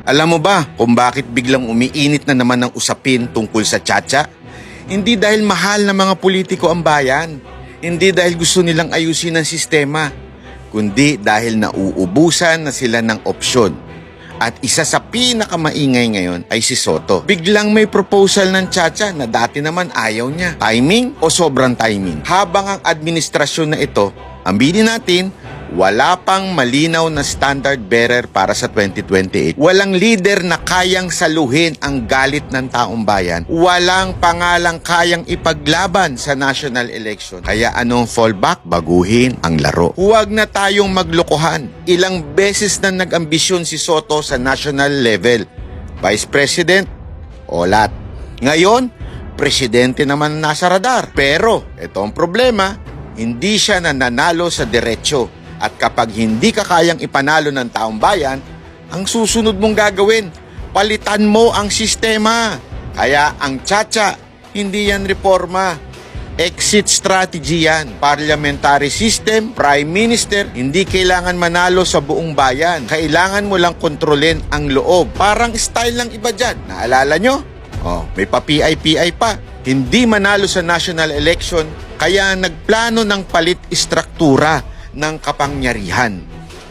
Alam mo ba kung bakit biglang umiinit na naman ang usapin tungkol sa Chacha? Hindi dahil mahal na mga politiko ang bayan. Hindi dahil gusto nilang ayusin ang sistema. Kundi dahil nauubusan na sila ng opsyon. At isa sa pinakamaingay ngayon ay si Soto. Biglang may proposal ng Chacha na dati naman ayaw niya. Timing o sobrang timing? Habang ang administrasyon na ito, aminin natin, wala pang malinaw na standard bearer para sa 2028. Walang leader na kayang saluhin ang galit ng taong bayan. Walang pangalang kayang ipaglaban sa national election. Kaya anong fallback? Baguhin ang laro. Huwag na tayong maglokohan. Ilang beses na nag-ambisyon si Soto sa national level. Vice President, olat. Ngayon, presidente naman nasa radar. Pero, ito ang problema, hindi siya nananalo sa diretsyo. At kapag hindi ka kayang ipanalo ng taong bayan, ang susunod mong gagawin, palitan mo ang sistema. Kaya ang Chacha, hindi yan reforma. Exit strategy yan. Parliamentary system, prime minister, hindi kailangan manalo sa buong bayan. Kailangan mo lang kontrolin ang loob. Parang style lang iba dyan. Naalala nyo? May pa-PI pa. Hindi manalo sa national election, kaya nagplano ng palit istruktura ng kapangyarihan.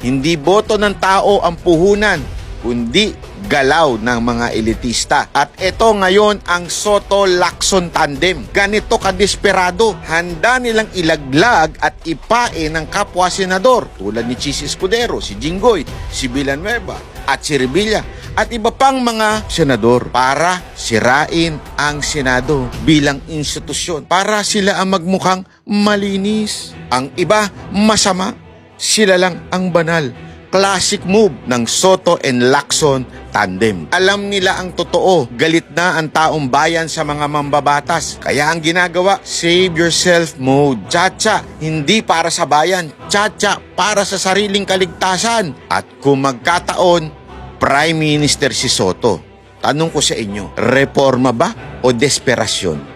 Hindi boto ng tao ang puhunan, kundi galaw ng mga elitista. At ito ngayon ang Soto-Lacson tandem. Ganito kadesperado, handa nilang ilaglag at ipain ng kapwa senador tulad ni Chis Escudero, si Jinggoy, si Villanueva at si Revilla at iba pang mga senador para sirain ang Senado bilang institusyon, para sila ang magmukhang malinis. Ang iba masama, sila lang ang banal. Classic move ng Soto and Lacson tandem. Alam nila ang totoo, galit na ang taong bayan sa mga mambabatas. Kaya ang ginagawa, save yourself mode. Chacha, hindi para sa bayan. Chacha, para sa sariling kaligtasan. At kung magkataon, Prime Minister si Soto. Tanong ko sa inyo, reforma ba o desperasyon?